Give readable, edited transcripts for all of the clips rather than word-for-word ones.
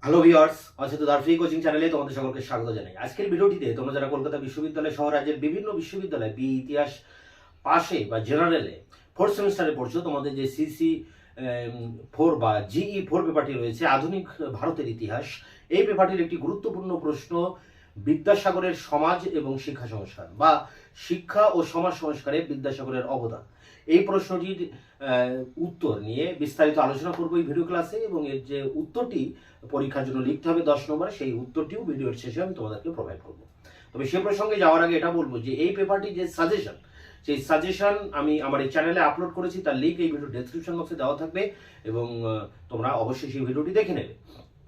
Hello viewers, অচেতন free coaching চ্যানেলে তোমাদের সকলকে স্বাগত জানাই। আজকের ভিডিওটিতে তোমরা যারা কলকাতা বিশ্ববিদ্যালয় সহ রাজ্যের বিভিন্ন বিশ্ববিদ্যালয় ইতিহাস পাশে বা জেনারেলে ফোর্থ সেমিস্টারে পড়ছো, তোমাদের যে সিসি 4 বা GE4 পেপারটি রয়েছে, আধুনিক ভারতের ইতিহাস, এই পেপারটির একটি গুরুত্বপূর্ণ প্রশ্ন বিদ্যাসাগরের সমাজ এবং শিক্ষা সংস্কার বা শিক্ষা ও সমাজ সংস্কারে বিদ্যাসাগরের অবদান। এই প্রশ্নটির উত্তর নিয়ে বিস্তারিত আলোচনা করবো এই ভিডিও ক্লাসে, এবং এর যে উত্তরটি পরীক্ষার জন্য লিখতে হবে 10 নম্বরে, সেই উত্তরটিও ভিডিওর শেষে আমি তোমাদেরকে প্রোভাইড করবো। তবে সে প্রসঙ্গে যাওয়ার আগে এটা বলবো যে এই পেপারটি যে সাজেশন, সেই সাজেশন আমি আমার এই চ্যানেলে আপলোড করেছি, তার লিঙ্ক এই ভিডিও ডেসক্রিপশন বক্সে দেওয়া থাকবে, এবং তোমরা অবশ্যই সেই ভিডিওটি দেখে নেবে।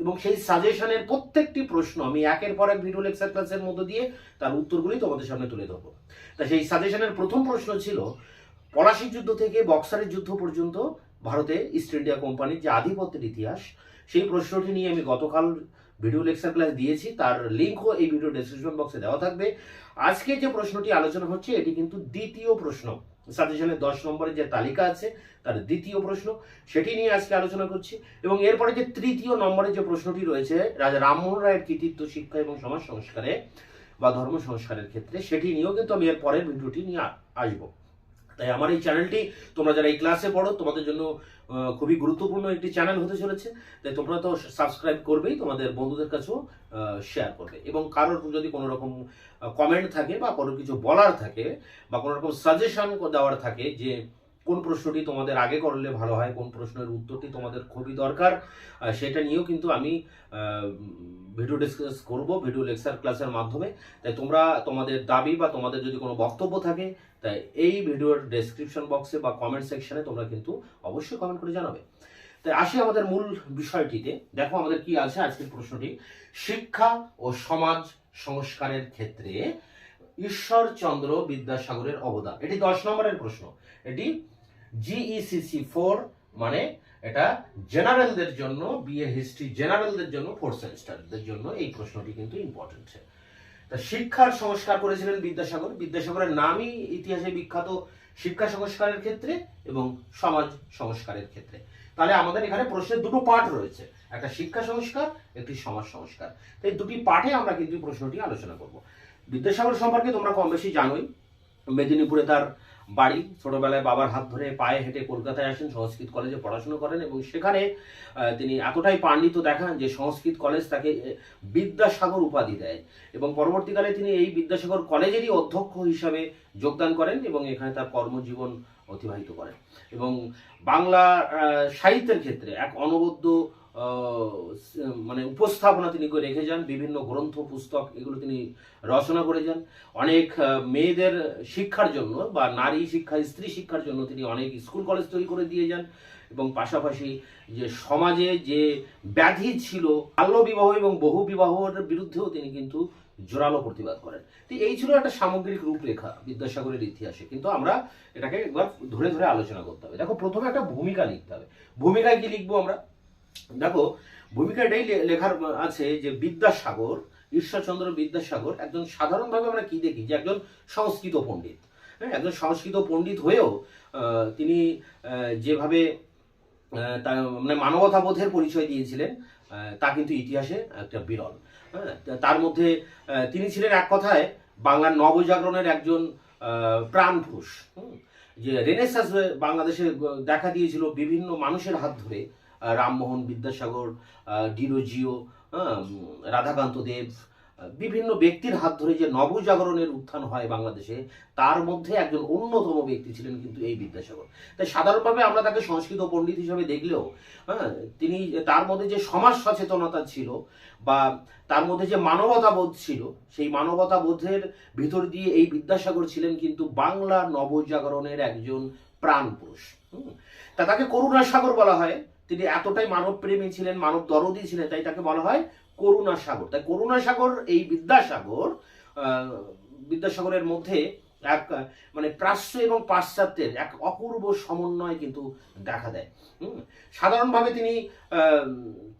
এবং সেই সাজেশনের প্রত্যেকটি প্রশ্ন আমি একের পর এক ভিডিও লেকচার ক্লাসের মধ্য দিয়ে তার উত্তরগুলি তোমাদের সামনে তুলে ধরবো। তা সেই সাজেশনের প্রথম প্রশ্ন ছিল, পলাশির যুদ্ধ থেকে বক্সারের যুদ্ধ পর্যন্ত ভারতে ইস্ট ইন্ডিয়া কোম্পানির যে আধিপত্যের ইতিহাস, সেই প্রশ্নটি নিয়ে আমি গতকাল ভিডিও লেকচার ক্লাস দিয়েছি, তার লিঙ্কও এই ভিডিও ডেসক্রিপশন বক্সে দেওয়া থাকবে। আজকে যে প্রশ্নটি আলোচনা হচ্ছে এটি কিন্তু দ্বিতীয় প্রশ্ন, সাজেশনের 10 নম্বরের যে তালিকা আছে তার দ্বিতীয় প্রশ্ন, সেটি নিয়ে আজকে আলোচনা করছি। এবং এরপরে যে তৃতীয় নম্বরের যে প্রশ্নটি রয়েছে, রাজা রামমোহন রায়ের কৃতিত্ব শিক্ষা এবং সমাজ সংস্কারে বা ধর্ম সংস্কারের ক্ষেত্রে, সেটি নিয়েও কিন্তু আমি এর পরের ভিডিওটি নিয়ে আসবো। তাই আমার এই চ্যানেলটি, তোমরা যারা এই ক্লাসে পড়ো, তোমাদের জন্য খুবই গুরুত্বপূর্ণ একটি চ্যানেল হতে চলেছে। তাই তোমরা তো সাবস্ক্রাইব করবেই, তোমাদের বন্ধুদের কাছেও শেয়ার করবে। এবং কারোর যদি কোনো রকম কমেন্ট থাকে বা কোনো কিছু বলার থাকে বা কোনো রকম সাজেশন দেওয়ার থাকে যে কোন প্রশ্নটি তোমাদের আগে করলে ভালো হয়, কোন প্রশ্নের উত্তরটি তোমাদের খুবই দরকার, সেটা নিয়েও কিন্তু আমি ভিডিও ডিসকাস করব ভিডিও লেকচার ক্লাসের মাধ্যমে। তাই তোমরা তোমাদের দাবি বা তোমাদের যদি কোনো বক্তব্য থাকে, তাই এই ভিডিওর ডেসক্রিপশন বক্সে বা কমেন্ট সেকশনে তোমরা কিন্তু অবশ্যই কমেন্ট করে জানাবে। তাই আসি আমাদের মূল বিষয়টিতে। দেখো আমাদের কি আছে আজকের প্রশ্নটি, শিক্ষা ও সমাজ সংস্কারের ক্ষেত্রে ঈশ্বরচন্দ্র বিদ্যাসাগরের অবদান। এটি 10 নম্বরের প্রশ্ন। এটি GECC4, মানে এটা জেনারেলদের জন্য, বিএ হিস্ট্রি জেনারেলদের জন্য, ফোর্থ সেমিস্টারদের জন্য এই প্রশ্নটি কিন্তু ইম্পর্টেন্ট। তা শিক্ষার সংস্কার করেছিলেন বিদ্যাসাগর। বিদ্যাসাগরের নামই ইতিহাসে বিখ্যাত শিক্ষা সংস্কারের ক্ষেত্রে এবং সমাজ সংস্কারের ক্ষেত্রে। তাহলে আমাদের এখানে প্রশ্নের দুটো পার্ট রয়েছে, একটা শিক্ষা সংস্কার, একটি সমাজ সংস্কার। এই দুটি পার্টে আমরা কিন্তু প্রশ্নটি আলোচনা করব। বিদ্যাসাগর সম্পর্কে তোমরা কম বেশি জানোই। মেদিনীপুরে তার বাড়ি। ছোটবেলায় বাবার হাত ধরে পায়ে হেঁটে কলকাতায় আসেন, সংস্কৃত কলেজে পড়াশোনা করেন, এবং সেখানে তিনি এতটাই পাণ্ডিত্য দেখান যে সংস্কৃত কলেজ তাকে বিদ্যাসাগর উপাধি দেয়, এবং পরবর্তীকালে তিনি এই বিদ্যাসাগর কলেজেরই অধ্যক্ষ হিসাবে যোগদান করেন এবং এখানে তার কর্মজীবন অতিবাহিত করেন। এবং বাংলা সাহিত্যের ক্ষেত্রে এক অনবদ্য মানে উপস্থাপনা তিনি করে রেখে যান। বিভিন্ন গ্রন্থ পুস্তক এগুলো তিনি রচনা করে যান। অনেক মেয়েদের শিক্ষার জন্য বা নারী শিক্ষা, স্ত্রী শিক্ষার জন্য তিনি অনেক স্কুল কলেজ তৈরি করে দিয়ে যান। এবং পাশাপাশি যে সমাজে যে ব্যাধি ছিল বাল্য বিবাহ এবং বহু বিবাহের বিরুদ্ধেও তিনি কিন্তু জোরালো প্রতিবাদ করেন। তো এই ছিল একটা সামগ্রিক রূপরেখা বিদ্যাসাগরের ইতিহাসে, কিন্তু আমরা এটাকে একবার ধরে ধরে আলোচনা করতে হবে। দেখো প্রথমে একটা ভূমিকা লিখতে হবে। ভূমিকায় কি লিখবো আমরা? দেখো ভূমিকাটাই লেখার আছে যে বিদ্যাসাগর, ঈশ্বরচন্দ্র বিদ্যাসাগর একজন, সাধারণভাবে আমরা কি দেখি যে একজন সংস্কৃত পণ্ডিত। হ্যাঁ, একজন সংস্কৃত পণ্ডিত হয়েও তিনি যেভাবে তার মানে মানবতাবোধের পরিচয় দিয়েছিলেন, তা কিন্তু ইতিহাসে একটা বিরল। হ্যাঁ, তার মধ্যে তিনি ছিলেন এক কথায় বাংলার নবজাগরণের একজন প্রাণপুরুষ। যে রেনেসাঁস বাংলাদেশে দেখা দিয়েছিল বিভিন্ন মানুষের হাত ধরে, রামমোহন, বিদ্যাসাগর, ডিরোজিও, রাধাকান্ত দেব, বিভিন্ন ব্যক্তির হাত ধরে যে নবজাগরণের উত্থান হয় বাংলাদেশে, তার মধ্যে একজন অন্যতম ব্যক্তি ছিলেন কিন্তু এই বিদ্যাসাগর। তাই সাধারণভাবে আমরা তাকে সংস্কৃত পণ্ডিত হিসেবে দেখলেও, তিনি তার মধ্যে যে সমাজ সচেতনতা ছিল বা তার মধ্যে যে মানবতাবোধ ছিল, সেই মানবতাবোধের ভিতর দিয়ে এই বিদ্যাসাগর ছিলেন কিন্তু বাংলা নবজাগরণের একজন প্রাণ পুরুষ। তা তাকে করুণাসাগর বলা হয়। তিনি এতটাই মানবপ্রেমী ছিলেন, মানব দরদী ছিলেন, তাই তাকে বলা হয় করুণাসাগর। তাই করুণাসাগর এই বিদ্যাসাগরের মধ্যে এক মানে প্রাচ্য এবং পাশ্চাত্যের এক অপূর্ব সমন্বয় কিন্তু দেখা দেয়। সাধারণভাবে তিনি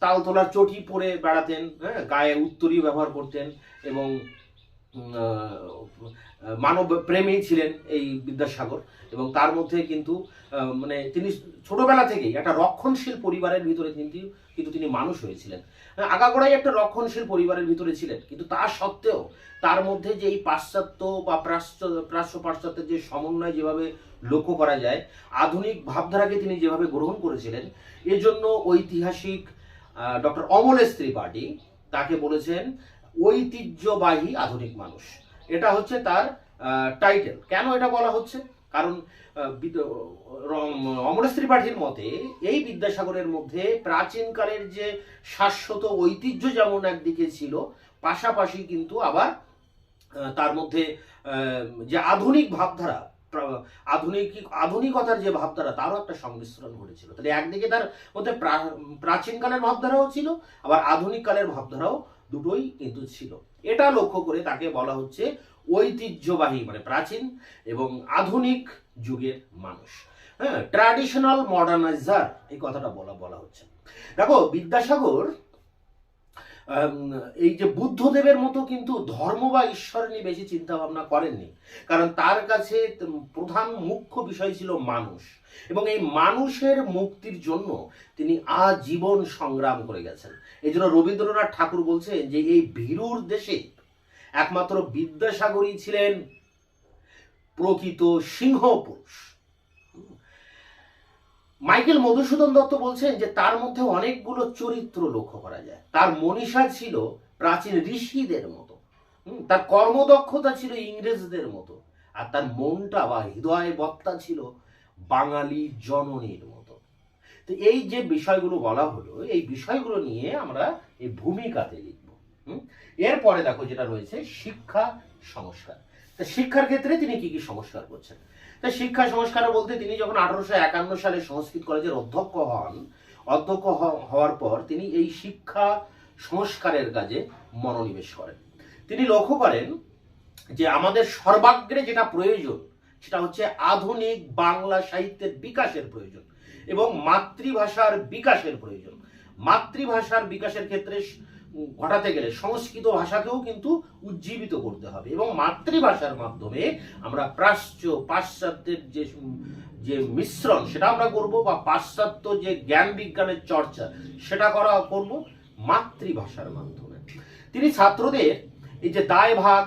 তাল তোলার চটি পরে বেড়াতেন, হ্যাঁ, গায়ে উত্তরীয় ব্যবহার করতেন, এবং মানব প্রেমী ছিলেন এই বিদ্যাসাগর, এবং তার মধ্যে কিন্তু মানে তিনি ছোটবেলা থেকেই একটা রক্ষণশীল পরিবারের ভিতরে কিন্তু তিনি মানুষ হয়েছিলেন। আগাগোড়াই একটা রক্ষণশীল পরিবারের ভিতরে ছিলেন, কিন্তু তা সত্ত্বেও তার মধ্যে যে এই পাশ্চাত্য বা প্রাচ্য পাশ্চাত্যের যে সমন্বয় যেভাবে লক্ষ্য করা যায়, আধুনিক ভাবধারাকে তিনি যেভাবে গ্রহণ করেছিলেন, এজন্য ঐতিহাসিক ডক্টর অমলেশ ত্রিপাঠী তাকে বলেছেন ঐতিহ্যবাহী আধুনিক মানুষ। এটা হচ্ছে তার টাইটেল। কেন এটা বলা হচ্ছে? কারণ অমরেশ ত্রিপাঠীর মতে এই বিদ্যাসাগরের মধ্যে প্রাচীনকালের যে শাশ্বত ঐতিহ্য যেমন একদিকে ছিল, পাশাপাশি কিন্তু আবার তার মধ্যে যে আধুনিক ভাবধারা, আধুনিকতার যে ভাবধারা, তারও একটা সংমিশ্রণ ঘটেছিল। তাহলে একদিকে তার মধ্যে প্রাচীনকালের ভাবধারাও ছিল, আবার আধুনিক কালের ভাবধারাও দুটোই কিন্তু ছিল। এটা লক্ষ্য করে তাকে বলা হচ্ছে ঐতিহ্যবাহী, মানে প্রাচীন এবং আধুনিক যুগের মানুষ। হ্যাঁ, ট্র্যাডিশনাল মডার্নাইজার, এই কথাটা বলা হচ্ছে। দেখো, বিদ্যাসাগর এই যে বুদ্ধদেবের মতো কিন্তু ধর্ম বা ঈশ্বর নিয়ে বেশি চিন্তা ভাবনা করেননি, কারণ তার কাছে প্রধান মুখ্য বিষয় ছিল মানুষ, এবং এই মানুষের মুক্তির জন্য তিনি আজীবন সংগ্রাম করে গেছেন। এই জন্য রবীন্দ্রনাথ ঠাকুর বলছেন যে এই ভীরুর দেশে একমাত্র বিদ্যাসাগরই ছিলেন প্রকৃত সিংহ পুরুষ। মাইকেল মধুসূদন দত্ত বলছেন যে তার মধ্যে অনেকগুলো চরিত্র লক্ষ্য করা যায়। তার মনীষা ছিল প্রাচীন ঋষিদের মতো, তার কর্মদক্ষতা ছিল ইংরেজদের মতো, আর তার মনটা বা হৃদয় বত্তা ছিল বাঙালি জননীর মতো। তো এই যে বিষয়গুলো বলা হলো, এই বিষয়গুলো নিয়ে আমরা এই ভূমিকাতে লিখব। এরপরে দেখো যেটা রয়েছে শিক্ষা সংস্কার। তা শিক্ষার ক্ষেত্রে তিনি কি কি সংস্কার করছেন? তা শিক্ষা সংস্কার বলতে তিনি যখন 1851 সালে সংস্কৃত কলেজের অধ্যক্ষ হওয়ার পর তিনি এই শিক্ষা সংস্কারের কাজে মনোনিবেশ করেন। তিনি লক্ষ্য করেন যে আমাদের সর্বাগ্রে যেটা প্রয়োজন সেটা হচ্ছে আধুনিক বাংলা সাহিত্যের বিকাশের প্রয়োজন এবং মাতৃভাষার বিকাশের প্রয়োজন। মাতৃভাষার বিকাশের ক্ষেত্রে ঘটাতে গেলে সংস্কৃত ভাষাকেও কিন্তু উজ্জীবিত করতে হবে, এবং মাতৃভাষার মাধ্যমে আমরা পাশ্চাত্যের যে মিশ্রণ সেটা আমরা করব, বা পাশ্চাত্য যে জ্ঞান বিজ্ঞানের চর্চা সেটা করব মাতৃভাষার মাধ্যমে। তিনি ছাত্রদের এই যে দায় ভাগ,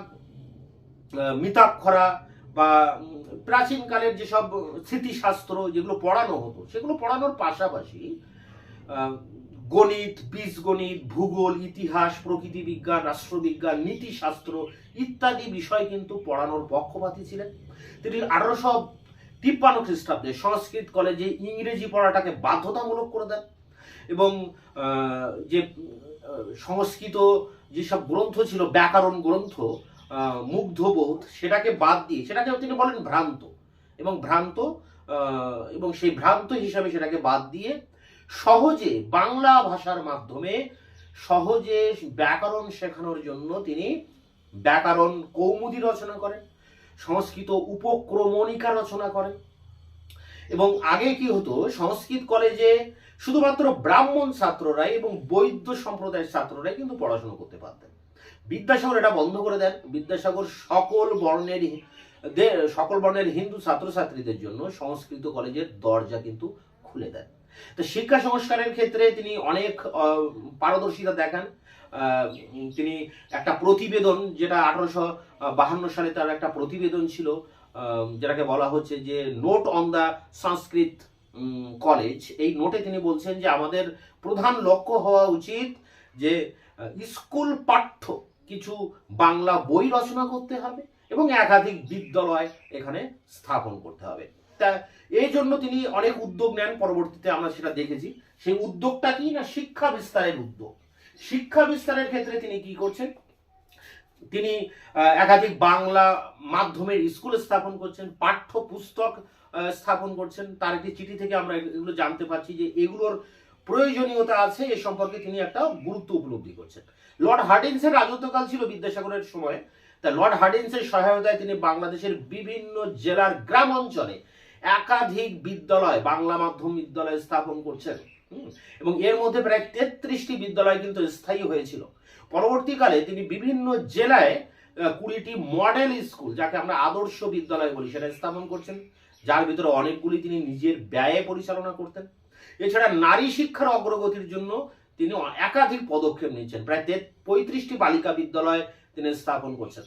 মিতাক্ষরা বা প্রাচীনকালের যেসব স্মৃতিশাস্ত্র যেগুলো পড়ানো হতো, সেগুলো পড়ানোর পাশাপাশি গণিত, বীজগণিত, ভূগোল, ইতিহাস, প্রকৃতি বিজ্ঞান, রাষ্ট্রবিজ্ঞান, নীতিশাস্ত্র ইত্যাদি বিষয় কিন্তু পড়ানোর পক্ষপাতী ছিলেন। তিনি 1853 খ্রিস্টাব্দে সংস্কৃত কলেজে ইংরেজি পড়াটাকে বাধ্যতামূলক করে দেন, এবং যে সংস্কৃত যেসব গ্রন্থ ছিল, ব্যাকরণ গ্রন্থ, মুগ্ধবোধ, সেটাকে বাদ দিয়ে সেটাকে তিনি বলেন ভ্রান্ত, এবং সেই ভ্রান্ত হিসাবে সেটাকে বাদ দিয়ে সহজে বাংলা ভাষার মাধ্যমে সহজে ব্যাকরণ শেখানোর জন্য তিনি ব্যাকরণ কৌমুদী রচনা করেন, সংস্কৃত উপক্রমণিকা রচনা করেন। এবং আগে কি হতো, সংস্কৃত কলেজে শুধুমাত্র ব্রাহ্মণ ছাত্ররাই এবং বৈদ্য সম্প্রদায়ের ছাত্ররাই কিন্তু পড়াশোনা করতে পারতেন। বিদ্যাসাগর এটা বন্ধ করে দেন। বিদ্যাসাগর সকল বর্ণের হিন্দু ছাত্রছাত্রীদের জন্য সংস্কৃত কলেজের দরজা কিন্তু খুলে দেন। তো শিক্ষা সংস্কারের ক্ষেত্রে তিনি অনেক পারদর্শিতা দেখান। তিনি একটা প্রতিবেদন, যেটা 1852 সালে তার একটা প্রতিবেদন ছিল, যেটাকে বলা হচ্ছে যে note on the Sanskrit college. এই নোটে তিনি বলছেন যে আমাদের প্রধান লক্ষ্য হওয়া উচিত যে স্কুল পাঠ্য কিছু বাংলা বই রচনা করতে হবে এবং একাধিক বিদ্যালয় এখানে স্থাপন করতে হবে। তা এই জন্য তিনি অনেক উদ্যোগ নেন, পরবর্তীতে আমরা সেটা দেখেছি। সেই উদ্যোগটা কি না, শিক্ষা বিস্তারের উদ্যোগ। শিক্ষা বিস্তারের ক্ষেত্রে তিনি কি করছেন, তিনি একাধিক বাংলা মাধ্যমের স্কুল স্থাপন করছেন, পাঠ্য পুস্তক স্থাপন করছেন। তার একটি চিঠি থেকে আমরা এগুলো জানতে পারছি যে এগুলোর প্রয়োজনীয়তা আছে, এ সম্পর্কে তিনি একটা গুরুত্ব উপলব্ধি করছেন। লর্ড হার্ডিঞ্জের রাজত্বকাল ছিল বিদ্যাসাগরের সময়। তা লর্ড হার্ডিঞ্জের সহায়তায় তিনি বাংলাদেশের বিভিন্ন জেলার গ্রাম অঞ্চলে একাধিক বিদ্যালয়, বাংলা মাধ্যম বিদ্যালয় স্থাপন করছেন, এবং এর মধ্যে প্রায় 33টি বিদ্যালয় কিন্তু স্থায়ী হয়েছিল। পরবর্তীকালে তিনি বিভিন্ন জেলায় 20টি মডেল স্কুল, যাকে আমরা আদর্শ বিদ্যালয় বলি, সেটা স্থাপন করছেন, যার ভিতরে অনেকগুলি তিনি নিজের ব্যয়ে পরিচালনা করতেন। এছাড়া নারী শিক্ষার অগ্রগতির জন্য তিনি একাধিক পদক্ষেপ নিচ্ছেন। প্রায় 35টি বালিকা বিদ্যালয় তিনি স্থাপন করছেন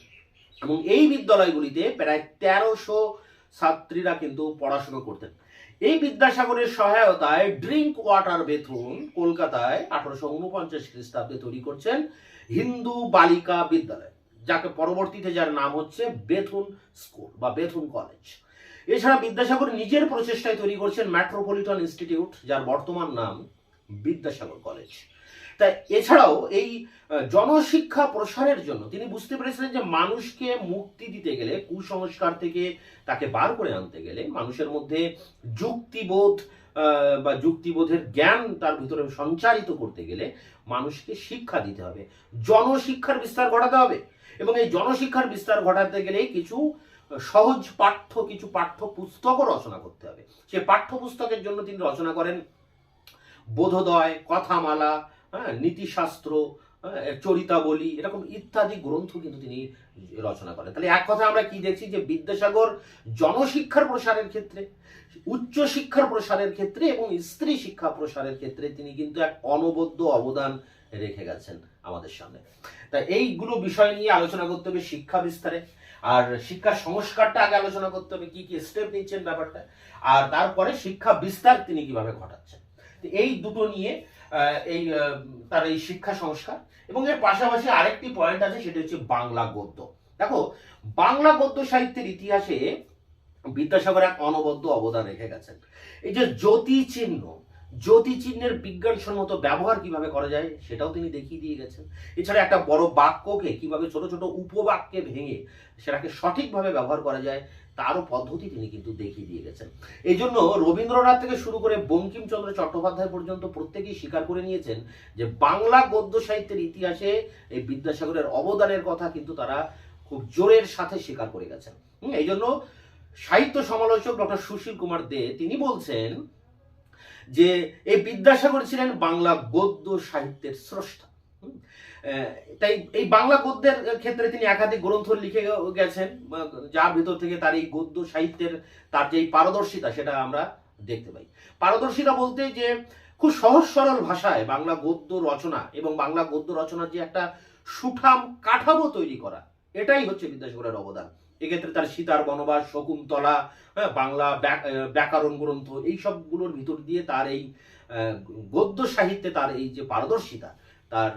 এবং এই বিদ্যালয়গুলিতে প্রায় 1300 ছাত্রীরা কিন্তু পড়াশোনা করতেন। এই বিদ্যাসাগরের সহায়তায় ড্রিঙ্ক ওয়াটার বেথুন কলকাতায় 1849 খ্রিস্টাব্দে তৈরি করছেন হিন্দু বালিকা বিদ্যালয়, যাকে পরবর্তীতে যার নাম হচ্ছে বেথুন স্কুল বা বেথুন কলেজ। এছাড়া বিদ্যাসাগর নিজের প্রচেষ্টায় তৈরি করছেন মেট্রোপলিটন ইনস্টিটিউট, যার বর্তমান নাম বিদ্যাসাগর কলেজ। তাই এছাড়াও এই জনশিক্ষা প্রসারের জন্য তিনি বুঝতে পেরেছিলেন যে মানুষকে মুক্তি দিতে গেলে, কুসংস্কার থেকে তাকে বার করে আনতে গেলে, মানুষের মধ্যে যুক্তিবোধ বা যুক্তিবোধের জ্ঞান তার ভিতরে সঞ্চারিত করতে গেলে মানুষকে শিক্ষা দিতে হবে, জনশিক্ষার বিস্তার ঘটাতে হবে। এবং এই জনশিক্ষার বিস্তার ঘটাতে গেলে কিছু সহজ কিছু পাঠ্য পুস্তকও রচনা করতে হবে। সে পাঠ্য পুস্তকের জন্য তিনি রচনা করেন বোধোদয়, কথামালা, নীতিশাস্ত্র, চরিতাবলী, এরকম ইত্যাদি গ্রন্থ কিন্তু তিনি রচনা করেন। তাহলে এক কথা আমরা কি দেখছি, যে বিদ্যাসাগর জনশিক্ষার প্রসারের ক্ষেত্রে, উচ্চ শিক্ষার প্রসারের ক্ষেত্রে এবং স্ত্রী শিক্ষা প্রসারের ক্ষেত্রে তিনি কিন্তু এক অনবদ্য অবদান রেখে গেছেন আমাদের সামনে। তাই এইগুলো বিষয় নিয়ে আলোচনা করতে হবে শিক্ষা বিস্তারে, আর শিক্ষা সংস্কারটা আগে আলোচনা করতে হবে, কি কি স্টেপ নিচ্ছেন ব্যাপারটা, আর তারপরে শিক্ষা বিস্তার তিনি কিভাবে ঘটাচ্ছেন। এই দুটো নিয়ে তার এই শিক্ষা সংস্কার, এবং এর পাশাপাশি আরেকটি পয়েন্ট আছে, সেটা হচ্ছে বাংলা গদ্য। দেখো, বাংলা গদ্য সাহিত্যের ইতিহাসে বিদ্যাসাগর এক অনবদ্য অবদান রেখে গেছেন। এই যে জ্যোতিচিহ্নের বিজ্ঞানসম্মত ব্যবহার কিভাবে করা যায় সেটাও তিনি দেখিয়ে দিয়ে গেছেন। এছাড়া একটা বড় বাক্যকে কিভাবে ছোট ছোট উপবাক্যে ভেঙে সেটাকে সঠিকভাবে ব্যবহার করা যায় তারও পদ্ধতি তিনি কিন্তু দেখিয়ে দিয়ে গেছেন। এই জন্য রবীন্দ্রনাথ থেকে শুরু করে বঙ্কিমচন্দ্র চট্টোপাধ্যায় পর্যন্ত প্রত্যেকেই স্বীকার করে নিয়েছেন যে বাংলা গদ্য সাহিত্যের ইতিহাসে এই বিদ্যাসাগরের অবদানের কথা কিন্তু তারা খুব জোরের সাথে স্বীকার করে গেছেন। এই জন্য সাহিত্য সমালোচক ডক্টর সুশীল কুমার দে তিনি বলছেন যে এই বিদ্যাসাগর ছিলেন বাংলা গদ্য সাহিত্যের স্রষ্টা। তাই এই বাংলা গদ্যের ক্ষেত্রে তিনি একাধিক গ্রন্থ লিখে গেছেন, যার ভিতর থেকে তার এই গদ্য সাহিত্যের তার যে পারদর্শিতা সেটা আমরা দেখতে পাই। পারদর্শিতা বলতে যে খুব সহজ সরল ভাষায় বাংলা গদ্য রচনা এবং বাংলা গদ্য রচনার যে একটা সুঠাম কাঠামো তৈরি করা, এটাই হচ্ছে বিদ্যাসাগরের অবদান। এক্ষেত্রে তার সীতার বনবাস, শকুন্তলা, বাংলা ব্যাকরণ গ্রন্থ, এই সবগুলোর ভিতর দিয়ে তার এই গদ্য সাহিত্যে তার এই যে পারদর্শিতা, তার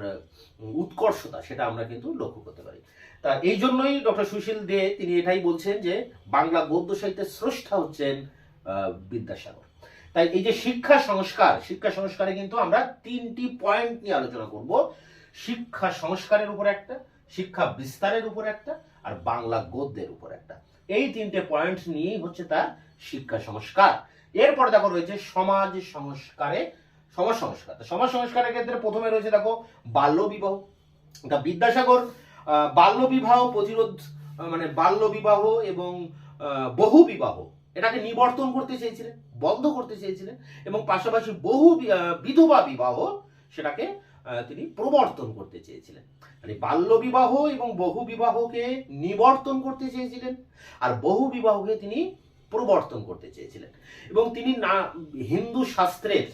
উৎকর্ষতা, সেটা আমরা কিন্তু লক্ষ্য করতে পারি। তা এই জন্যই ডক্টর সুশীল দে তিনি এটাই বলছেন যে বাংলা গদ্য সাহিত্যের স্রষ্টা হচ্ছেন বিদ্যাসাগর। তাই এই যে শিক্ষা সংস্কারে কিন্তু আমরা 3টি পয়েন্ট নিয়ে আলোচনা করব। শিক্ষা সংস্কারের উপর একটা, শিক্ষা বিস্তারের উপর একটা, আর বাংলা গদ্যের উপর একটা। এই 3টে পয়েন্ট নিয়েই হচ্ছে তার শিক্ষা সংস্কার। এরপরে দেখো রয়েছে সমাজ সংস্কারের ক্ষেত্রে প্রথমে রয়েছে দেখো বাল্যবিবাহ। বিদ্যাসাগর বাল্যবিবাহ প্রতিরোধ, মানে বাল্যবিবাহ এবং বহু বিবাহ এটাকে নিবর্তন করতে চেয়েছিলেন, বন্ধ করতে চেয়েছিলেন, এবং পাশাপাশি বিধবা বিবাহ সেটাকে তিনি প্রবর্তন করতে চেয়েছিলেন। মানে বাল্য বিবাহ এবং বহু বিবাহকে নিবর্তন করতে চেয়েছিলেন, আর বহু বিবাহকে তিনি প্রবর্তন করতে চেয়েছিলেন। এবং তিনি হিন্দু শাস্ত্রের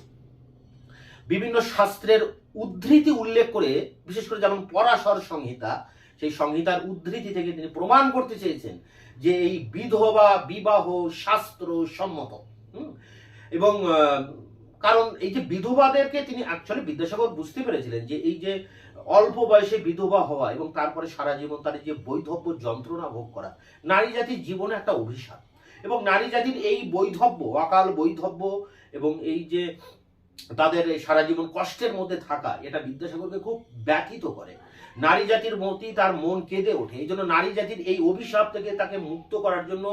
বিভিন্ন শাস্ত্রের উদ্ধৃতি উল্লেখ করে, বিশেষ করে যেমন পরাশর সংহিতা, সেই সংহিতার উদ্ধৃতি থেকে তিনি প্রমাণ করতে চেয়েছেন যে এই বিধবা বিবাহ শাস্ত্র সম্মত। এবং কারণ এই যে বিধবাদেরকে তিনি অ্যাকচুয়ালি বিদ্যাসাগর বুঝতে পেরেছিলেন যে এই যে অল্প বয়সে বিধবা হওয়া এবং তারপরে সারা জীবন তার যে বৈধব্য যন্ত্রণা ভোগ করা, নারী জাতির জীবনে একটা অভিশাপ, এবং নারী জাতির এই বৈধব্য, অকাল বৈধব্য এবং এই যে তাদের সারা জীবন কষ্টের মধ্যে থাকা, এটা বিদ্যাসাগরকে খুব ব্যথিত করে। নারী জাতির মতি তার মন কেঁদে ওঠে। এই জন্য নারী জাতির এই অভিশাপ থেকে তাকে মুক্ত করার জন্য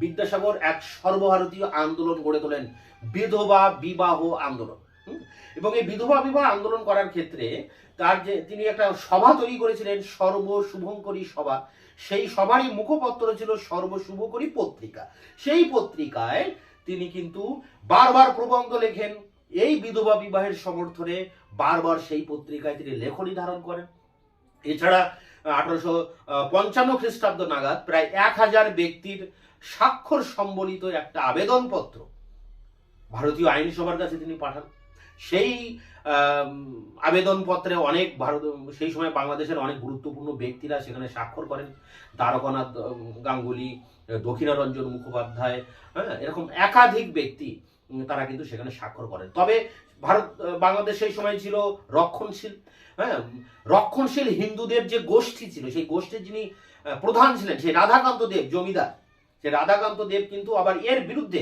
বিদ্যাসাগর এক সর্বভারতীয় আন্দোলন গড়ে তোলেন, বিধবা বিবাহ আন্দোলন। এবং এই বিধবা বিবাহ আন্দোলন করার ক্ষেত্রে তার যে তিনি একটা সভা তৈরি করেছিলেন, সর্বশুভঙ্করী সভা। সেই সভারই মুখপত্র ছিল সর্বশুভকরী পত্রিকা। সেই পত্রিকায় তিনি কিন্তু বারবার প্রবন্ধ লেখেন এই বিধবা বিবাহের সমর্থনে, বারবার সেই পত্রিকায় তিনি লেখনী ধারণ করেন। এছাড়া 1855 খ্রিস্টাব্দ নাগাদ প্রায় 1000 ব্যক্তির স্বাক্ষর সম্বলিত একটা আবেদনপত্র ভারতীয় আইনসভার কাছে তিনি পাঠান। সেই আবেদনপত্রে অনেক সেই সময় বাংলাদেশের অনেক গুরুত্বপূর্ণ ব্যক্তিরা সেখানে স্বাক্ষর করেন। দ্বারকানাথ গাঙ্গুলি, দক্ষিণারঞ্জন মুখোপাধ্যায়, হ্যাঁ, এরকম একাধিক ব্যক্তি তারা কিন্তু সেখানে স্বাক্ষর করেন। তবে বাংলাদেশ সেই সময় ছিল রক্ষণশীল, হ্যাঁ, রক্ষণশীল হিন্দুদের যে গোষ্ঠী ছিল সেই গোষ্ঠীর যিনি প্রধান ছিলেন সেই রাধাকান্ত দেব জমিদার, সেই রাধাকান্ত দেব কিন্তু আবার এর বিরুদ্ধে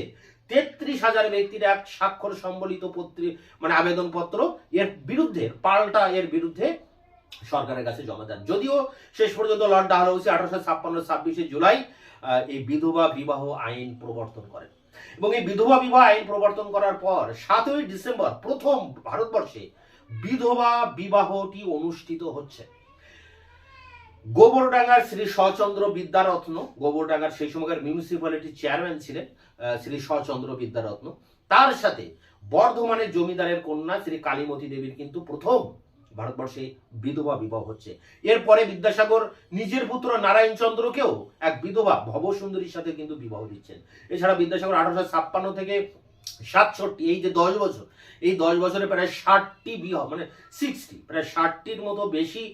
33,000 ব্যক্তির এক স্বাক্ষর সম্বলিত আবেদনপত্র এর বিরুদ্ধে এর বিরুদ্ধে সরকারের কাছে জমা দেন। যদিও শেষ পর্যন্ত লর্ড ডালহৌসি 1856 26শে জুলাই এই বিধবা বিবাহ আইন প্রবর্তন করেন এবং এই বিধবা বিবাহ আইন প্রবর্তন করার পর 7ই ডিসেম্বর প্রথম ভারতবর্ষে বিধবা বিবাহটি অনুষ্ঠিত হচ্ছে। গোবরডাঙ্গার শ্রী শচন্দ্র বিদ্যারত্ন, গোবরডাঙ্গার সেই সময়কার মিউনিসিপ্যালিটির চেয়ারম্যান ছিলেন শ্রী শচন্দ্র বিদ্যারত্ন, তার সাথে বর্ধমানের জমিদারের কন্যা শ্রী কালীমতী দেবীর কিন্তু প্রথম ভারতবর্ষে বিধবা বিবাহ হচ্ছে। এরপরে বিদ্যাসাগর নিজের পুত্র নারায়ণ চন্দ্রকেও এক বিধবা ভবসুন্দরীর সাথে কিন্তু বিবাহ দিচ্ছেন। এছাড়া বিদ্যাসাগর 1856 থেকে 67, এই যে 10 বছর, এই 10 বছরে প্রায় 60টি বিবাহ, 60, প্রায় 60টির মতো বেশি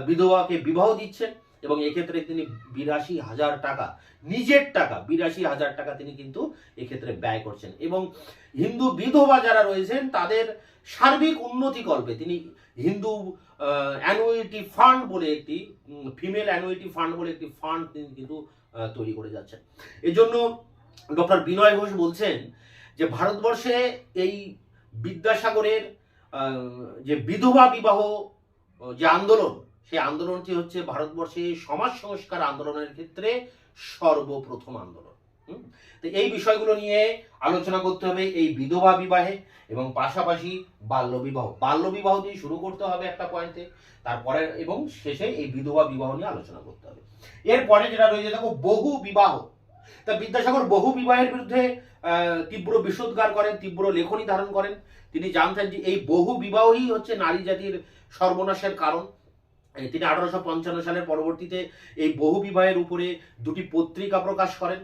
বিধবাকে বিবাহ দিচ্ছেন এবং এক্ষেত্রে তিনি 82,000 টাকা, নিজের টাকা 82,000 টাকা তিনি কিন্তু এক্ষেত্রে ব্যয় করছেন এবং হিন্দু বিধবা যারা রয়েছেন তাদের সার্বিক উন্নতিকল্পে তিনি হিন্দু অ্যানুইটি ফান্ড বলে একটি, ফিমেল অ্যানুইটি ফান্ড বলে একটি ফান্ড তিনি কিন্তু তৈরি করে যাচ্ছেন। এজন্য ডক্টর বিনয় ঘোষ বলছেন যে ভারতবর্ষে এই বিদ্যাসাগরের যে বিধবা বিবাহ যে আন্দোলন, সেই আন্দোলনটি হচ্ছে ভারতবর্ষে সমাজ সংস্কার আন্দোলনের ক্ষেত্রে সর্বপ্রথম আন্দোলন। তো এই বিষয়গুলো নিয়ে আলোচনা করতে হবে এই বিধবা বিবাহে এবং পাশাপাশি বাল্য বিবাহ দিয়ে শুরু করতে হবে একটা পয়েন্টে, তারপরে এবং শেষে এই বিধবা বিবাহ নিয়ে আলোচনা করতে হবে। এরপরে যেটা রয়েছে দেখো বহু বিবাহ। তা বিদ্যাসাগর বহু বিবাহের বিরুদ্ধে তীব্র বিষোদ্গার করেন, তীব্র লেখনী ধারণ করেন। তিনি জানতেন যে এই বহু বিবাহই হচ্ছে নারী জাতির সর্বনাশের কারণ। তিনি 1855 সালের পরবর্তীতে এই বহু বিবাহের উপরে 2টি পত্রিকা প্রকাশ করেন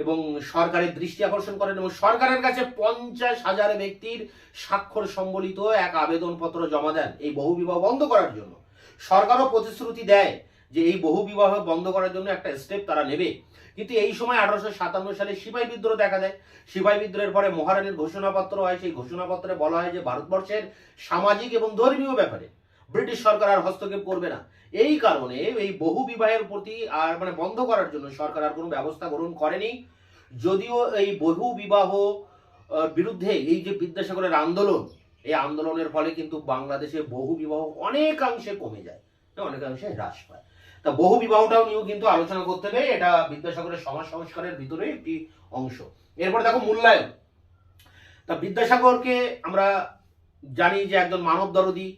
এবং সরকারের দৃষ্টি আকর্ষণ করেন এবং সরকারের কাছে 50,000 ব্যক্তির স্বাক্ষর সম্বলিত এক আবেদনপত্র জমা দেন এই বহু বিবাহ বন্ধ করার জন্য। সরকারও প্রতিশ্রুতি দেয় যে এই বহু বিবাহ বন্ধ করার জন্য একটা স্টেপ তারা নেবে। কিন্তু এই সময় 1857 সালে সিপাহী বিদ্রোহ দেখা দেয়। সিপাহী বিদ্রোহের পরে মহারানীর ঘোষণাপত্র হয়। সেই ঘোষণাপত্রে বলা হয় যে ভারতবর্ষের সামাজিক এবং ধর্মীয় ব্যাপারে ব্রিটিশ সরকার আর হস্তক্ষেপ করবে না। এই কারণে এই বহু বিবাহের প্রতি আর বন্ধ করার জন্য সরকার আর কোনো ব্যবস্থা গ্রহণ করেনি। যদিও এই বহু বিবাহ বিরুদ্ধে এই যে বিদ্যাসাগরের আন্দোলন, এই আন্দোলনের ফলে কিন্তু বাংলাদেশে বহু বিবাহ অনেকাংশে কমে যায়, অনেকাংশে হ্রাস পায়। তা বহু বিবাহটাও নিয়েও কিন্তু আলোচনা করতে হবে, এটা বিদ্যাসাগরের সমাজ সংস্কারের ভিতরে একটি অংশ। এরপর দেখো মূল্যায়ন। তা বিদ্যাসাগরকে আমরা জানি যে একজন মানব দরদী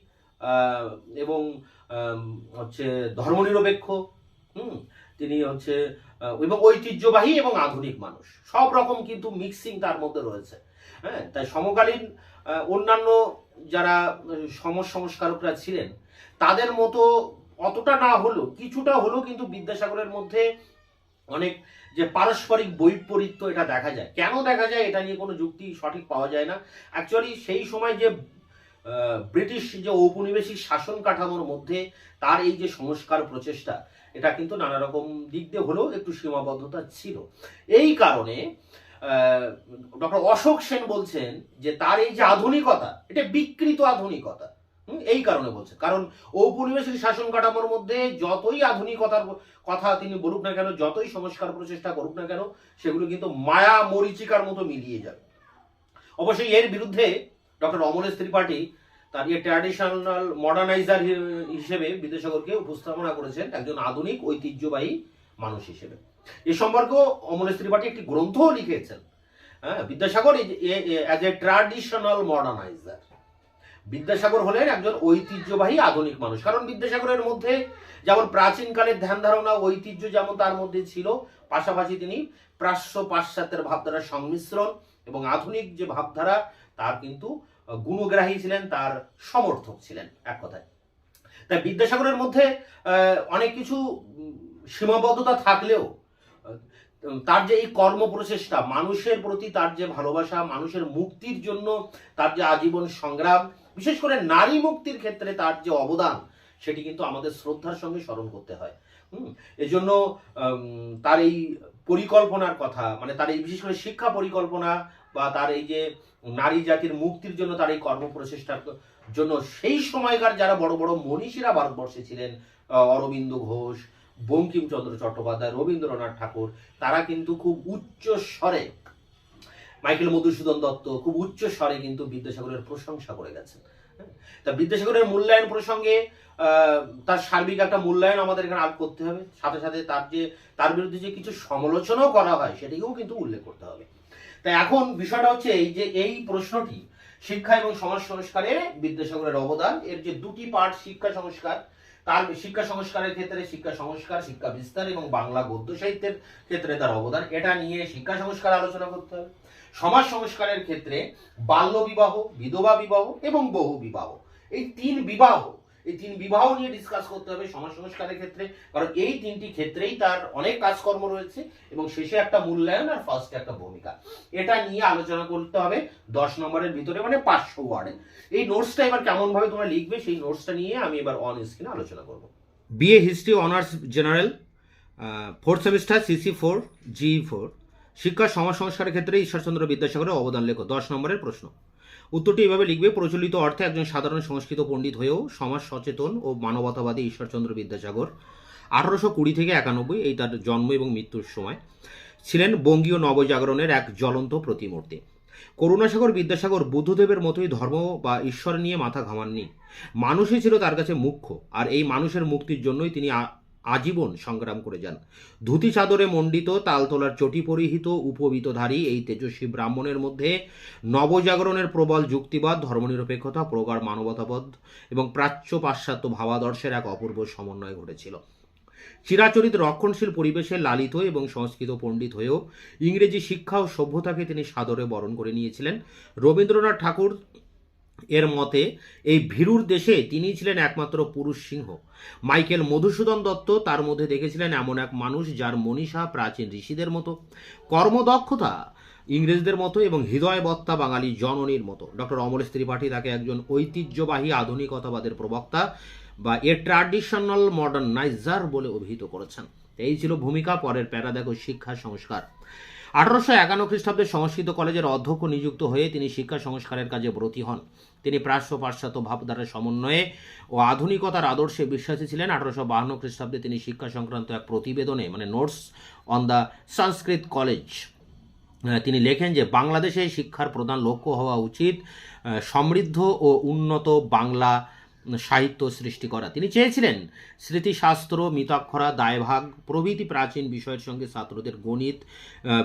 এবং হচ্ছে ধর্মনিরপেক্ষ, তিনি হচ্ছে এবং ঐতিহ্যবাহী এবং আধুনিক মানুষ, সব রকম কিন্তু মিক্সিং তার মধ্যে রয়েছে। হ্যাঁ, তাই সমকালীন অন্যান্য যারা সমাজ সংস্কারকরা ছিলেন তাদের মতো অতটা না হলেও কিছুটা হলেও কিন্তু বিদ্যাসাগরের মধ্যে অনেক যে পারস্পরিক বৈপরীত্য এটা দেখা যায়। কেন দেখা যায় এটা নিয়ে কোনো যুক্তি সঠিক পাওয়া যায় না। অ্যাকচুয়ালি সেই সময় যে ব্রিটিশ যে ঔপনিবেশিক শাসন কাঠামোর মধ্যে তার এই যে সংস্কার প্রচেষ্টা, এটা কিন্তু নানা রকম দিক দিয়ে হলেও একটু সীমাবদ্ধতা ছিল। এই কারণে ডক্টর অশোক সেন বলছেন যে তার এই যে আধুনিকতা, এটা বিকৃত আধুনিকতা। এই কারণে বলছে, কারণ ঔপনিবেশিক শাসন কাঠামোর মধ্যে যতই আধুনিকতার কথা তিনি বলুক না কেন, যতই সংস্কার প্রচেষ্টা করুক না কেন, সেগুলো কিন্তু মায়া মরীচিকার মতো মিলিয়ে যাবে। অবশ্যই এর বিরুদ্ধে ডক্টর অমলেশ ত্রিপাঠী তার ট্র্যাডিশনাল মডার্নাইজার হিসেবে বিদ্যাসাগরকে উপস্থাপনা করেছেন একজন আধুনিক ঐতিহ্যবাহী মানুষ হিসেবে। এ সম্পর্কেও অমলেশ ত্রিপাঠী একটি গ্রন্থও লিখেছেন। হ্যাঁ, Vidyasagar as a traditional moderniser. Vidyasagar হলেন একজন ঐতিহ্যবাহী আধুনিক মানুষ, কারণ বিদ্যাসাগরের মধ্যে যেমন প্রাচীনকালের ধ্যান ধারণা ঐতিহ্য যেমন তার মধ্যে ছিল, পাশাপাশি তিনি প্রাচ্য পাশ্চাত্যের ভাবধারার সংমিশ্রণ এবং আধুনিক যে ভাবধারা তার কিন্তু গুণগ্রাহী ছিলেন, তার সমর্থক ছিলেন এক কথায়। তাই বিদ্যাসাগরের মধ্যে অনেক কিছু সীমাবদ্ধতা থাকলেও তার যে এই কর্ম প্রচেষ্টা, মানুষের প্রতি তার যে ভালোবাসা, মানুষের মুক্তির জন্য তার যে আজীবন সংগ্রাম, বিশেষ করে নারী মুক্তির ক্ষেত্রে তার যে অবদান, সেটি কিন্তু আমাদের শ্রদ্ধার সঙ্গে স্মরণ করতে হয়। এজন্য তার এই পরিকল্পনার কথা, মানে তার এই বিশেষ করে শিক্ষা পরিকল্পনা বা তার এই যে নারী জাতির মুক্তির জন্য তার এই কর্ম প্রচেষ্টার জন্য সেই সময়কার যারা বড় বড় মনীষীরা ভারতবর্ষে ছিলেন, অরবিন্দ ঘোষ, বঙ্কিমচন্দ্র চট্টোপাধ্যায়, রবীন্দ্রনাথ ঠাকুর, তারা কিন্তু খুব উচ্চ স্বরে, মাইকেল মধুসূদন দত্ত খুব উচ্চ স্বরে কিন্তু বিদ্যাসাগরের প্রশংসা করে গেছেন। তা বিদ্যাসাগরের মূল্যায়ন প্রসঙ্গে তার সার্বিক একটা মূল্যায়ন আমাদের এখানে আপ করতে হবে, সাথে সাথে তার বিরুদ্ধে যে কিছু সমালোচনাও করা হয় সেটিকেও কিন্তু উল্লেখ করতে হবে। তাই এখন বিষয়টা হচ্ছে এই যে এই প্রশ্নটি শিক্ষা এবং সমাজ সংস্কারে বিদ্যাসাগরের অবদান, এর যে দুটি পার্ট, শিক্ষা সংস্কার, তার শিক্ষা সংস্কারের ক্ষেত্রে শিক্ষা সংস্কার, শিক্ষা বিস্তার এবং বাংলা গদ্য সাহিত্যের ক্ষেত্রে তার অবদান, এটা নিয়ে শিক্ষা সংস্কার আলোচনা করতে হবে। সমাজ সংস্কারের ক্ষেত্রে বাল্য বিবাহ, বিধবা বিবাহ এবং বহু বিবাহ, এই তিন বিবাহ নিয়ে ডিসকাস করতে হবে সমাজ সংস্কারের ক্ষেত্রে, কারণ এই তিনটি ক্ষেত্রেই তার অনেক কাজকর্ম রয়েছে এবং শেষে একটা মূল্যায়ন আর ফার্স্টে একটা ভূমিকা, এটা নিয়ে আলোচনা করতে হবে 10 নম্বরের ভিতরে, মানে 500 ওয়ার্ডে। এই নোটসটা এবার কেমন ভাবে তোমরা লিখবে সেই নোটসটা নিয়ে আমি এবার অন স্ক্রিনে আলোচনা করব। BA history honours general, 4th semester, CC4 G4, শিক্ষা সমাজ সংস্কারের ক্ষেত্রে ঈশ্বরচন্দ্র বিদ্যাসাগরের অবদান লেখো। 10 নম্বরের প্রশ্ন। উত্তরটি এভাবে লিখবে: প্রচলিত অর্থে একজন সাধারণ সংস্কৃত পণ্ডিত হয়েও সমাজ সচেতন ও মানবতাবাদী ঈশ্বরচন্দ্র বিদ্যাসাগর 1820 থেকে 91, এই তার জন্ম এবং মৃত্যুর সময়, ছিলেন বঙ্গীয় নবজাগরণের এক জ্বলন্ত প্রতিমূর্তি। করুণাসাগর বিদ্যাসাগর বুদ্ধদেবের মতোই ধর্ম বা ঈশ্বর নিয়ে মাথা ঘামাননি। মানুষই ছিল তার কাছে মুখ্য, আর এই মানুষের মুক্তির জন্যই তিনি আজীবন সংগ্রাম করে যান। ধুতি চাদরে মণ্ডিত, তালতলার চটি পরিহিত, উপবীতধারী এই তেজস্বী ব্রাহ্মণের মধ্যে নবজাগরণের প্রবল যুক্তিবাদ, ধর্মনিরপেক্ষতা, প্রগাঢ় মানবতাবোধ এবং প্রাচ্য পাশ্চাত্য ভাবাদর্শের এক অপূর্ব সমন্বয় ঘটেছিল। চিরাচরিত রক্ষণশীল পরিবেশে লালিত এবং সংস্কৃত পণ্ডিত হয়েও ইংরেজি শিক্ষা ও সভ্যতাকে তিনি সাদরে বরণ করে নিয়েছিলেন। রবীন্দ্রনাথ ঠাকুর এর মতে এই ভীরুর দেশে তিনিই ছিলেন একমাত্র পুরুষ সিংহ। মাইকেল মধুসূদন দত্ত তার মধ্যে দেখেছিলেন এমন এক মানুষ যার মনীষা প্রাচীন ঋষিদের মতো, কর্মদক্ষতা ইংরেজদের মতো এবং হৃদয়বত্তা বাঙালি জননীর মতো। ডক্টর অমরেশ ত্রিপাঠী তাকে একজন ঐতিহ্যবাহী আধুনিকতাবাদের প্রবক্তা বা এ ট্র্যাডিশনাল মডার্নাইজার বলে অভিহিত করেছেন। এই ছিল ভূমিকা। পরের প্যারা দেখো, শিক্ষা সংস্কার। 1851 খ্রিস্টাব্দে সংস্কৃত কলেজের অধ্যক্ষ নিযুক্ত হয়ে তিনি শিক্ষা সংস্কারের কাজে ব্রতী হন। তিনি প্রাচ্য পাশ্চাত্য ভাবধারার সমন্বয়ে ও আধুনিকতার আদর্শে বিশ্বাসী ছিলেন। 1852 খ্রিস্টাব্দে তিনি শিক্ষা সংক্রান্ত এক প্রতিবেদনে, মানে notes on the Sanskrit college, তিনি লেখেন যে বাংলাদেশে শিক্ষার প্রধান লক্ষ্য হওয়া উচিত সমৃদ্ধ ও উন্নত বাংলা সাহিত্য সৃষ্টি করা। তিনি চেয়েছিলেন স্মৃতিশাস্ত্র, মিতাক্ষরা, দায়ভাগ প্রভৃতি প্রাচীন বিষয়ের সঙ্গে ছাত্রদের গণিত,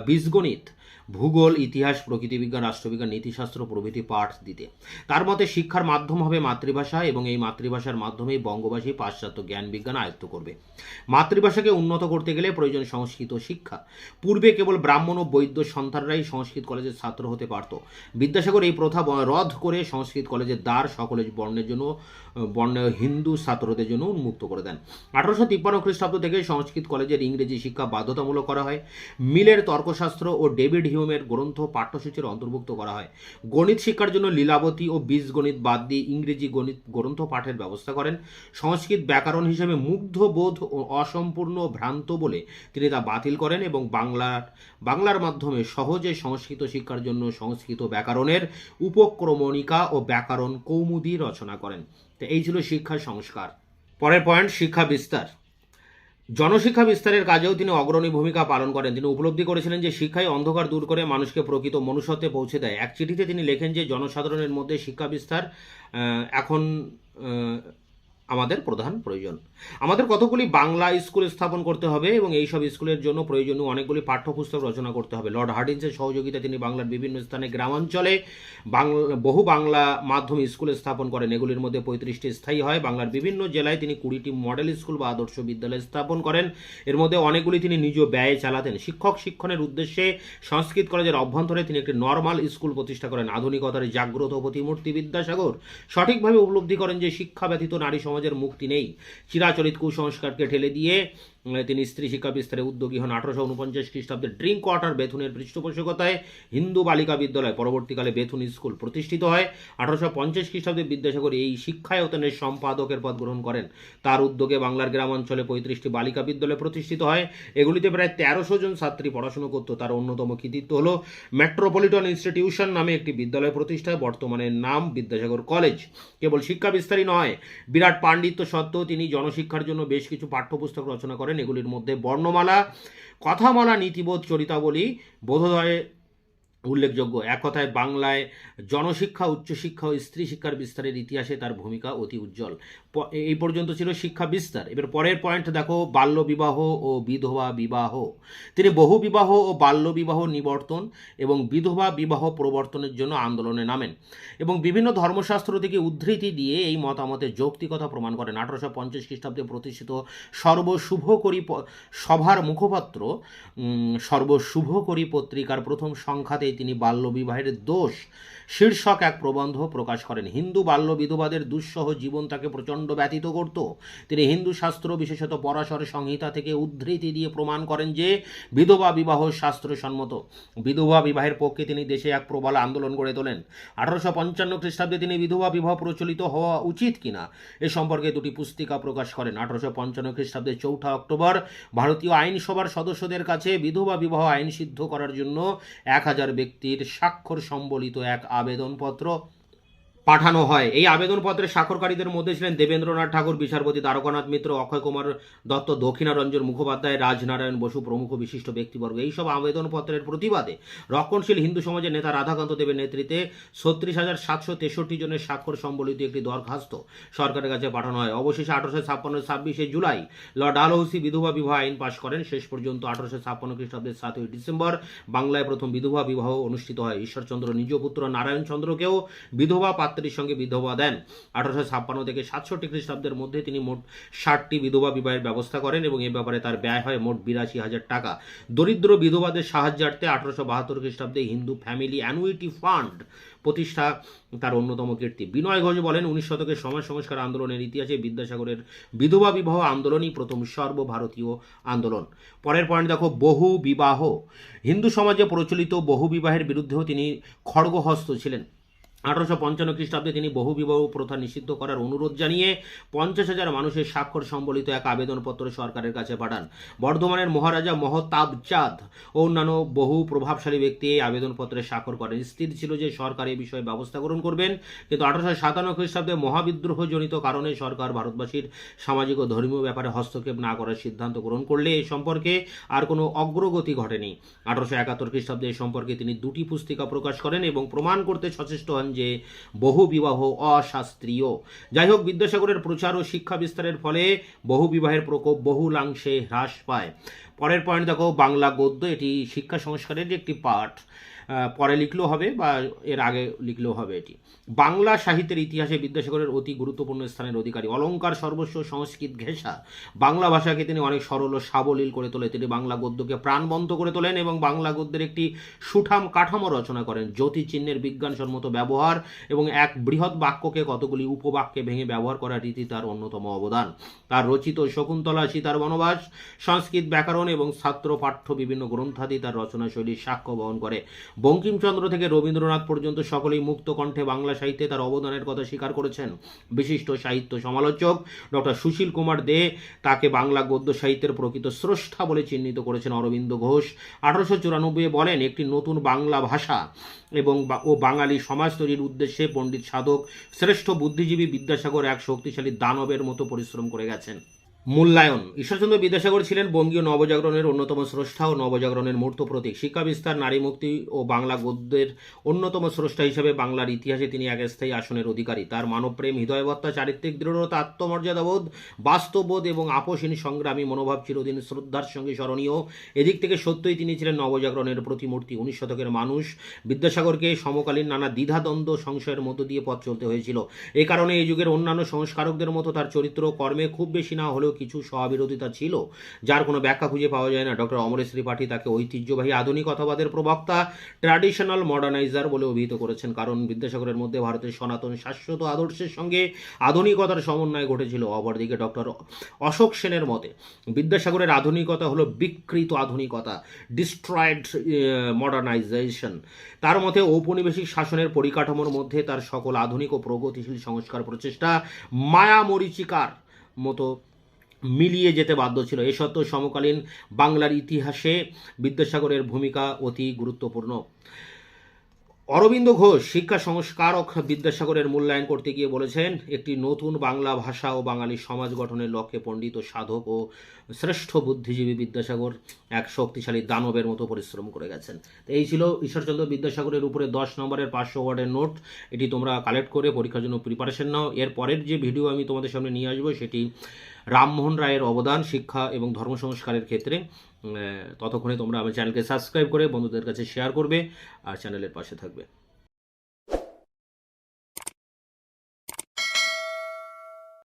বীজগণিত, ভূগোল, ইতিহাস, প্রকৃতিবিজ্ঞান, রাষ্ট্রবিজ্ঞান, নীতিশাস্ত্র প্রভৃতি পাঠ দিতে। তার মতে শিক্ষার মাধ্যম হবে মাতৃভাষা এবং এই মাতৃভাষার মাধ্যমেই বঙ্গবাসী পাশ্চাত্য জ্ঞান বিজ্ঞান আয়ত্ত করবে। মাতৃভাষাকে উন্নত করতে গেলে প্রয়োজন সংস্কৃত শিক্ষা। পূর্বে কেবল ব্রাহ্মণ ও বৈদ্য সন্তানরাই সংস্কৃত কলেজের ছাত্র হতে পারত। বিদ্যাসাগর এই প্রথা রদ করে সংস্কৃত কলেজের দ্বার সকল বর্ণ হিন্দু ছাত্রদের জন্য উন্মুক্ত করে দেন। 1853 খ্রিস্টাব্দ থেকে সংস্কৃত কলেজের ইংরেজি শিক্ষা বাধ্যতামূলক করা হয়। মিলের তর্কশাস্ত্র ও ডেভিড হিউমের গ্রন্থ পাঠ্যসূচির অন্তর্ভুক্ত করা হয়। গণিত শিক্ষার জন্য লীলাবতী ও বীজগণিত বাদ দিয়ে ইংরেজি গণিত গ্রন্থ পাঠের ব্যবস্থা করেন। সংস্কৃত ব্যাকরণ হিসেবে মুগ্ধ বোধ ও অসম্পূর্ণ ভ্রান্ত বলে তিনি তা বাতিল করেন এবং বাংলার মাধ্যমে সহজে সংস্কৃত শিক্ষার জন্য সংস্কৃত ব্যাকরণের উপক্রমণিকা ও ব্যাকরণ কৌমুদী রচনা করেন। তো এই ছিল শিক্ষা সংস্কার। পরের পয়েন্ট, শিক্ষা বিস্তার। জনশিক্ষা বিস্তারের কাজেও তিনি অগ্রণী ভূমিকা পালন করেন। তিনি উপলব্ধি করেছিলেন যে শিক্ষাই অন্ধকার দূর করে মানুষকে প্রকৃত মনুষ্যত্বে পৌঁছে দেয়। এক চিঠিতে তিনি লেখেন যে জনসাধারণের মধ্যে শিক্ষা বিস্তার এখন আমাদের প্রধান প্রয়োজন। আমাদের কতগুলি বাংলা স্কুল স্থাপন করতে হবে এবং এই সব স্কুলের জন্য প্রয়োজনীয় অনেকগুলি পাঠ্যপুস্তক রচনা করতে হবে। লর্ড হার্ডিঞ্জের সহযোগিতা তিনি বাংলার বিভিন্ন স্থানে গ্রামাঞ্চলে বহু বাংলা মাধ্যম স্কুল স্থাপন করেন। এগুলির মধ্যে 35টি স্থায়ী হয়। বাংলার বিভিন্ন জেলায় তিনি 20টি মডেল স্কুল বা আদর্শ বিদ্যালয় স্থাপন করেন। এর মধ্যে অনেকগুলি তিনি নিজ ব্যয়ে চালাতেন। শিক্ষক শিক্ষণের উদ্দেশ্যে সংস্কৃত কলেজের অভ্যন্তরে তিনি একটি নর্মাল স্কুল প্রতিষ্ঠা করেন। আধুনিকতার জাগ্রত প্রতিমূর্তি বিদ্যাসাগর সঠিকভাবে উপলব্ধি করেন যে শিক্ষা ব্যতীত নারী সমাজ সমাজের মুক্তি নেই। চিরাচরিত কুসংস্কারকে ঠেলে দিয়ে তিনি স্ত্রী শিক্ষা বিস্তারে উদ্যোগী হন। 1849 খ্রিস্টাব্দে ড্রিঙ্ক ওয়াটার বেথুনের পৃষ্ঠপোষকতায় হিন্দু বালিকা বিদ্যালয়, পরবর্তীকালে বেথুন স্কুল প্রতিষ্ঠিত হয়। 1850 খ্রিস্টাব্দে বিদ্যাসাগর এই শিক্ষায়তনের সম্পাদকের পদ গ্রহণ করেন। তার উদ্যোগে বাংলার গ্রামাঞ্চলে 35টি বালিকা বিদ্যালয় প্রতিষ্ঠিত হয়। এগুলিতে প্রায় 1300 জন ছাত্রী পড়াশোনা করত। তার অন্যতম কৃতিত্ব হল মেট্রোপলিটন ইনস্টিটিউশন নামে একটি বিদ্যালয় প্রতিষ্ঠায়, বর্তমানে নাম বিদ্যাসাগর কলেজ। কেবল শিক্ষা বিস্তারই নয়, বিরাট পাণ্ডিত্য সত্ত্বেও তিনি জনশিক্ষার জন্য বেশ কিছু পাঠ্যপুস্তক রচনা করেন। এগুলির মধ্যে বর্ণমালা, কথামালা, নীতিবোধ, চরিতাবলী বোধোদয় উল্লেখযোগ্য। এক কথায় বাংলায় জনশিক্ষা, উচ্চশিক্ষা ও স্ত্রী শিক্ষার বিস্তারের ইতিহাসে তার ভূমিকা অতি উজ্জ্বল। এই পর্যন্ত ছিল শিক্ষা বিস্তার। এবার পরের পয়েন্ট দেখো, বাল্য বিবাহ ও বিধবা বিবাহ। তিনি বহু বিবাহ ও বাল্য বিবাহ নিবর্তন এবং বিধবা বিবাহ প্রবর্তনের জন্য আন্দোলনে নামেন এবং বিভিন্ন ধর্মশাস্ত্র থেকে উদ্ধৃতি দিয়ে এই মতামতের যৌক্তিকতা প্রমাণ করেন। 1850 খ্রিস্টাব্দে প্রতিষ্ঠিত সর্বশুভকরী সভার মুখপাত্র সর্বশুভকরী পত্রিকার প্রথম সংখ্যাতে তিনি বাল্যবিবাহের দোষ শীর্ষক এক প্রবন্ধ প্রকাশ করেন। হিন্দু বাল্য বিধবাদের দুঃসহ জীবন তাকে প্রচণ্ড ব্যথিত করত। তিনি হিন্দু শাস্ত্র, বিশেষত পরাশর সংহিতা থেকে উদ্ধৃতি দিয়ে প্রমাণ করেন যে বিধবা বিবাহ শাস্ত্রসম্মত। বিধবা বিবাহের পক্ষে তিনি দেশে এক প্রবল আন্দোলন গড়ে তোলেন। 1855 খ্রিস্টাব্দে তিনি বিধবা বিবাহ প্রচলিত হওয়া উচিত কিনা এ সম্পর্কে দুটি পুস্তিকা প্রকাশ করেন। 1855 খ্রিস্টাব্দে 4 অক্টোবর ভারতীয় আইনসভার সদস্যদের কাছে বিধবা বিবাহ আইন সিদ্ধ করার জন্য 1000 ব্যক্তির স্বাক্ষর সম্বলিত এক আবেদনপত্র পাঠানো হয়। এই আবেদনপত্রে স্বাক্ষরকারীদের মধ্যে ছিলেন দেবেন্দ্রনাথ ঠাকুর, বিচারপতি দ্বারকানাথ মিত্র, অক্ষয় কুমার দত্ত, দক্ষিণারঞ্জন মুখোপাধ্যায়, রাজনারায়ণ বসু প্রমুখ বিশিষ্ট ব্যক্তিবর্গ। এইসব আবেদনপত্রের প্রতিবাদে রক্ষণশীল হিন্দু সমাজের নেতা রাধাকান্ত দেবের নেতৃত্বে 36,763 জনের স্বাক্ষর সম্বলিত একটি দরখাস্ত সরকারের কাছে পাঠানো হয়। অবশেষে 1856 26 জুলাই লর্ড ডালহৌসি বিধবা বিবাহ আইন পাশ করেন। শেষ পর্যন্ত 1856 খ্রিস্টাব্দের 7 ডিসেম্বর বাংলায় প্রথম বিধবা বিবাহ অনুষ্ঠিত হয়। ঈশ্বরচন্দ্র নিজ পুত্র নারায়ণ চন্দ্রকেও বিধবা পাত্রীর সঙ্গে বিধবা দেন। 1856 থেকে 67 খ্রিস্টাব্দের মধ্যে তিনি মোট 60টি বিধবা বিবাহের ব্যবস্থা করেন এবং এ ব্যাপারে তার ব্যয় হয় মোট 82,000 টাকা। দরিদ্র বিধবাদের সাহায্যার্থে 1872 খ্রিস্টাব্দে হিন্দু ফ্যামিলি অ্যানুইটি ফান্ড প্রতিষ্ঠা তার অন্যতম কীর্তি। বিনয় ঘোষ বলেন, 19 শতকের সমাজ সংস্কার আন্দোলনের ইতিহাসে বিদ্যাসাগরের বিধবা বিবাহ আন্দোলনই প্রথম সর্বভারতীয় আন্দোলন। পরের পয়েন্ট দেখো, বহু বিবাহ। হিন্দু সমাজে প্রচলিত বহু বিবাহের বিরুদ্ধেও তিনি খড়গহস্ত ছিলেন। 1855 খ্রিস্টাব্দে তিনি বহু বিবাহ প্রথা নিষিদ্ধ করার অনুরোধ জানিয়ে 50,000 মানুষের স্বাক্ষর সম্বলিত এক আবেদনপত্র সরকারের কাছে পাঠান। বর্ধমানের মহারাজা মহতাবচাঁদ ও অন্যান্য বহু প্রভাবশালী ব্যক্তি এই আবেদনপত্রে স্বাক্ষর করেন। স্থির ছিল যে সরকার এই বিষয়ে ব্যবস্থা গ্রহণ করবেন, কিন্তু 1857 খ্রিস্টাব্দে মহাবিদ্রোহজনিত কারণে সরকার ভারতবাসীর সামাজিক ও ধর্মীয় ব্যাপারে হস্তক্ষেপ না করার সিদ্ধান্ত গ্রহণ করলে এ সম্পর্কে আর কোনো অগ্রগতি ঘটেনি। 1871 খ্রিস্টাব্দে এ সম্পর্কে তিনি দুটি পুস্তিকা প্রকাশ করেন এবং প্রমাণ করতে সচেষ্ট হন যে বহু বিবাহ অশাস্ত্রীয়। যাই হোক, বিদ্যাসাগরের প্রচার ও শিক্ষা বিস্তারের ফলে বহু বিবাহের প্রকোপ বহুলাংশে হ্রাস পায়। পরের পয়েন্ট দেখো, বাংলা গদ্য। এটি শিক্ষা সংস্কারের একটি পাঠ, পরে লিখলেও হবে বা এর আগে লিখলেও হবে। এটি বাংলা সাহিত্যের ইতিহাসে বিদ্যাসাগরের অতি গুরুত্বপূর্ণ স্থানের অধিকারী। অলঙ্কার সর্বস্ব সংস্কৃত ঘেঁষা বাংলা ভাষাকে তিনি অনেক সরল ও সাবলীল করে তোলে। তিনি বাংলা গদ্যকে প্রাণবন্ত করে তোলেন এবং বাংলা গদ্যের একটি সুঠাম কাঠামো রচনা করেন। জ্যোতি চিহ্নের বিজ্ঞানসম্মত ব্যবহার এবং এক বৃহৎ বাক্যকে কতগুলি উপবাক্যে ভেঙে ব্যবহার করার রীতি তার অন্যতম অবদান। তার রচিত শকুন্তলা, সীতার বনবাস, সংস্কৃত ব্যাকরণ এবং ছাত্র পাঠ্য বিভিন্ন গ্রন্থাদি তার রচনাশৈলীর সাক্ষ্য বহন করে। বঙ্কিমচন্দ্র থেকে রবীন্দ্রনাথ পর্যন্ত সকলেই মুক্ত কণ্ঠে বাংলা সাহিত্যে তার অবদানের কথা স্বীকার করেছেন। বিশিষ্ট সাহিত্য সমালোচক ডক্টর সুশীল কুমার দে তাকে বাংলা গদ্য সাহিত্যের প্রকৃত স্রষ্টা বলে চিহ্নিত করেছেন। অরবিন্দ ঘোষ 1894 বলেন, একটি নতুন বাংলা ভাষা এবং বাঙালি সমাজ তৈরির উদ্দেশ্যে পণ্ডিত সাধক শ্রেষ্ঠ বুদ্ধিজীবী বিদ্যাসাগর এক শক্তিশালী দানবের মতো পরিশ্রম করে গেছেন। মূল্যায়ন। ঈশ্বরচন্দ্র বিদ্যাসাগর ছিলেন বঙ্গীয় নবজাগরণের অন্যতম স্রষ্টা ও নবজাগরণের মূর্ত প্রতীক। শিক্ষা বিস্তার, নারী মুক্তি ও বাংলা গদ্যের অন্যতম স্রষ্টা হিসেবে বাংলার ইতিহাসে তিনি এক স্থায়ী আসনের অধিকারী। তার মানবপ্রেম, হৃদয়বত্তা, চারিত্রিক দৃঢ়তা, আত্মমর্যাদাবোধ, বাস্তববোধ এবং আপোষহীন সংগ্রামী মনোভাব চিরদিন শ্রদ্ধার সঙ্গে স্মরণীয়। এদিক থেকে সত্যই তিনি ছিলেন নবজাগরণের প্রতিমূর্তি। 19 শতকের মানুষ বিদ্যাসাগরকে সমকালীন নানা দ্বিধাদ্বন্দ্ব সংশয়ের মধ্য দিয়ে পথ চলতে হয়েছিল। এ কারণে এই যুগের অন্যান্য সংস্কারকদের মতো তার চরিত্র কর্মে খুব বেশি না হলেও কিছু সহবিরোধিতা ছিল, যার কোনো ব্যাখ্যা খুঁজে পাওয়া যায় না। ডক্টর অমরেশ ত্রিপাঠী তাকে ঐতিহ্যবাহী আধুনিকতাবাদের প্রবক্তা, ট্র্যাডিশনাল মডার্নাইজার বলে অভিহিত করেছেন, কারণ বিদ্যাসাগরের মধ্যে ভারতের সনাতন শাশ্বত আদর্শের সঙ্গে আধুনিকতার সমন্বয় ঘটেছিল। অপরদিকে ডক্টর অশোক সেনের মতে বিদ্যাসাগরের আধুনিকতা হলো বিকৃত আধুনিকতা, ডিস্ট্রয়েড মডার্নাইজেশন। তার মতে ঔপনিবেশিক শাসনের পরিকাঠামোর মধ্যে তার সকল আধুনিক ও প্রগতিশীল সংস্কার প্রচেষ্টা মায়া মরীচিকার মতো মিলিয়ে যেতে বাধ্য ছিল। এ সত্ত্বেও সমকালীন বাংলার ইতিহাসে বিদ্যাসাগরের ভূমিকা অতি গুরুত্বপূর্ণ। অরবিন্দ ঘোষ শিক্ষা সংস্কারক বিদ্যাসাগরের মূল্যায়ন করতে গিয়ে বলেছেন, একটি নতুন বাংলা ভাষা ও বাঙালি সমাজ গঠনের লক্ষ্যে পণ্ডিত, সাধক ও শ্রেষ্ঠ বুদ্ধিজীবী বিদ্যাসাগর এক শক্তিশালী দানবের মতো পরিশ্রম করে গেছেন। তো এই ছিল ঈশ্বরচন্দ্র বিদ্যাসাগরের উপরে 10 নম্বরের 500 ওয়ার্ডের নোট। এটি তোমরা কালেক্ট করে পরীক্ষার জন্য প্রিপারেশন নাও। এর পরের যে ভিডিও আমি তোমাদের সামনে নিয়ে আসবো সেটি রামমোহন রায়ের অবদান শিক্ষা এবং ধর্ম সংস্কারের ক্ষেত্রে। ততক্ষণে তোমরা আমার চ্যানেলকে সাবস্ক্রাইব করে বন্ধুদের কাছে শেয়ার করবে আর চ্যানেলের পাশে থাকবে।